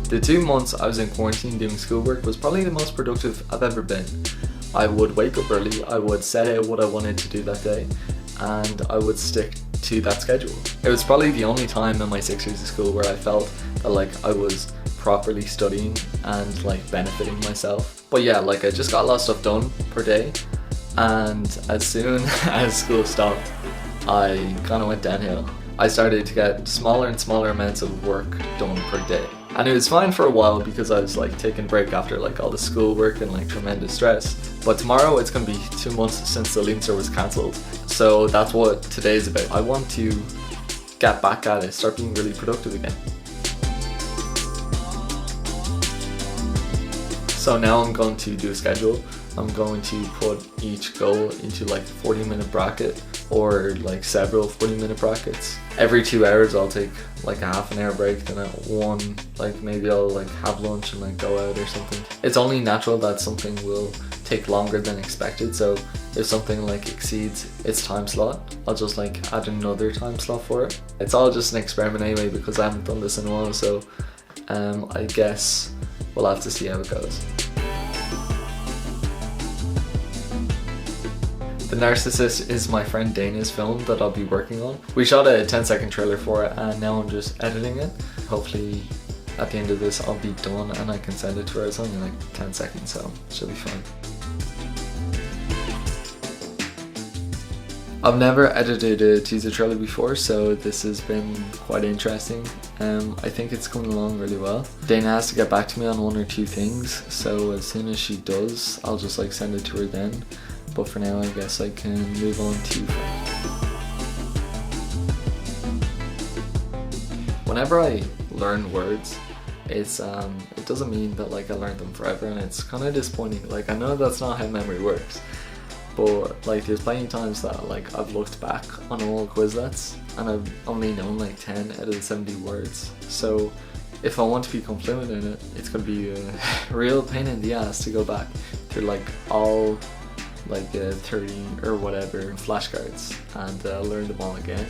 The 2 months I was in quarantine doing schoolwork was probably the most productive I've ever been. I would wake up early, I would set out what I wanted to do that day, and I would stick to that schedule. It was probably the only time in my 6 years of school where I felt that like I was properly studying and like benefiting myself. But yeah, like I just got a lot of stuff done per day, and as soon as school stopped, I kind of went downhill. I started to get smaller and smaller amounts of work done per day. And it was fine for a while because I was like taking a break after like all the schoolwork and like tremendous stress. But tomorrow it's gonna be 2 months since the Leinster was cancelled. So that's what today is about. I want to get back at it, start being really productive again. So now I'm going to do a schedule. I'm going to put each goal into like a 40-minute bracket or like several 40-minute brackets. Every 2 hours I'll take like a half an hour break, then at 1 like maybe I'll like have lunch and like go out or something. It's only natural that something will take longer than expected, so if something like exceeds its time slot, I'll just like add another time slot for it. It's all just an experiment anyway because I haven't done this in a while, so I guess we'll have to see how it goes. The Narcissist is my friend Dana's film that I'll be working on. We shot a 10-second trailer for it and now I'm just editing it. Hopefully at the end of this I'll be done and I can send it to her. It's only like 10 seconds, so it should be fine. I've never edited a teaser trailer before, so this has been quite interesting. I think it's coming along really well. Dana has to get back to me on 1 or 2 things, so as soon as she does, I'll just like send it to her then. But for now, I guess I can move on to whenever I learn words, it doesn't mean that like I learned them forever, and it's kind of disappointing. Like I know that's not how memory works, but like there's plenty of times that like I've looked back on all Quizlets and I've only known like 10 out of the 70 words. So if I want to become fluent in it, it's gonna be a real pain in the ass to go back through like all like 30 or whatever flashcards and learn them all again.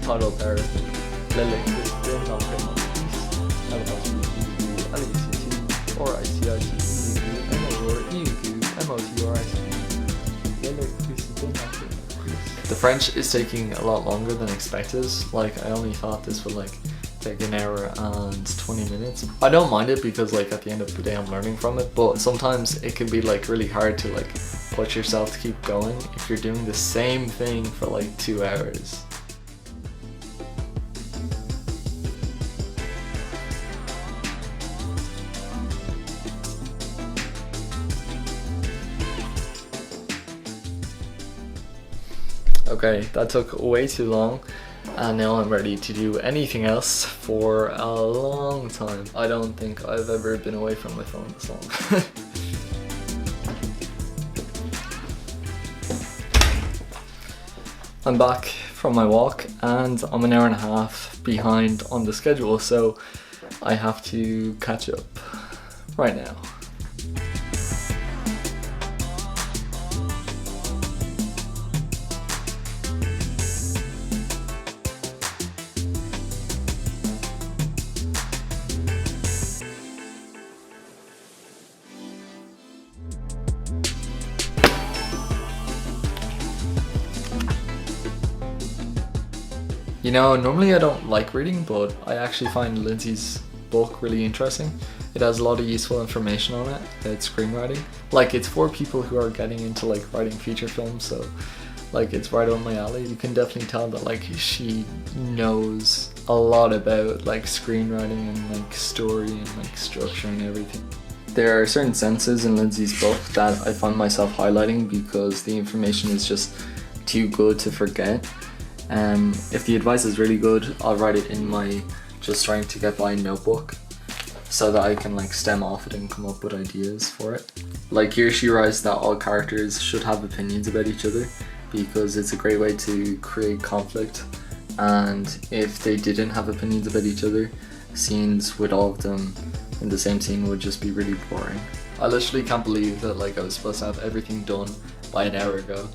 Title therapy. The French is taking a lot longer than expected. Like I only thought this would like take an hour and 20 minutes. I don't mind it because like at the end of the day I'm learning from it, but sometimes it can be like really hard to like push yourself to keep going if you're doing the same thing for like 2 hours. Okay, that took way too long. And now I'm ready to do anything else for a long time. I don't think I've ever been away from my phone this long. I'm back from my walk and I'm an hour and a half behind on the schedule, so I have to catch up right now. You know, normally I don't like reading, but I actually find Lindsay's book really interesting. It has a lot of useful information on it about screenwriting. Like it's for people who are getting into like writing feature films, so like it's right on my alley. You can definitely tell that like she knows a lot about like screenwriting and like story and like structure and everything. There are certain sentences in Lindsay's book that I find myself highlighting because the information is just too good to forget. If the advice is really good, I'll write it in my just trying to get by notebook so that I can like stem off it and come up with ideas for it. Like here she writes that all characters should have opinions about each other because it's a great way to create conflict, and if they didn't have opinions about each other, scenes with all of them in the same scene would just be really boring. I literally can't believe that like I was supposed to have everything done by an hour ago.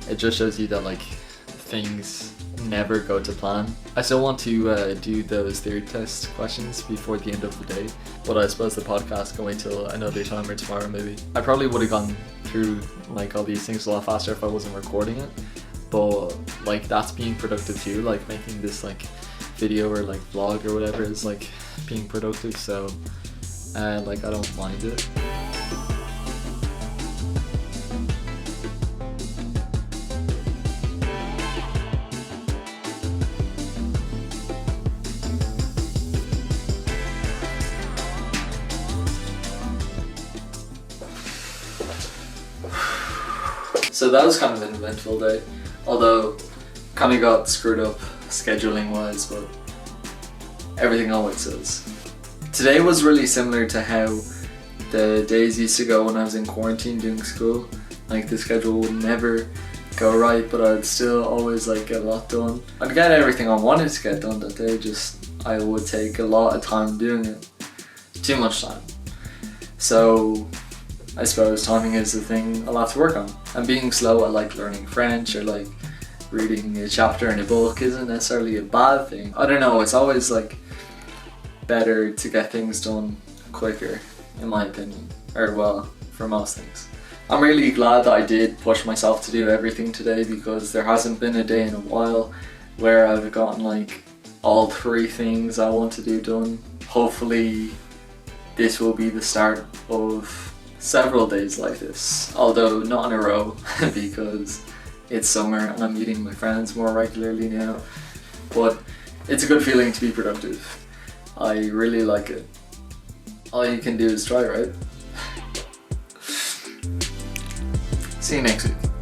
It just shows you that like things never go to plan. I still want to do those theory test questions before the end of the day, but I suppose the podcast can wait till another time or tomorrow maybe. I probably would have gone through like all these things a lot faster if I wasn't recording it, but like that's being productive too, like making this like video or like vlog or whatever is like being productive, so like I don't mind it. So that was kind of an eventful day, although kind of got screwed up scheduling wise, but everything always is. Today was really similar to how the days used to go when I was in quarantine doing school. Like the schedule would never go right, but I'd still always like get a lot done. I'd get everything I wanted to get done that day, just I would take a lot of time doing it. Too much time. So I suppose timing is the thing a lot to work on. And being slow at like learning French or like reading a chapter in a book isn't necessarily a bad thing. I don't know, it's always like better to get things done quicker, in my opinion. Or well, for most things. I'm really glad that I did push myself to do everything today, because there hasn't been a day in a while where I've gotten like all 3 things I want to do done. Hopefully this will be the start of several days like this, although not in a row because it's summer and I'm meeting my friends more regularly now, but it's a good feeling to be productive. I really like it. All you can do is try, right? See you next week.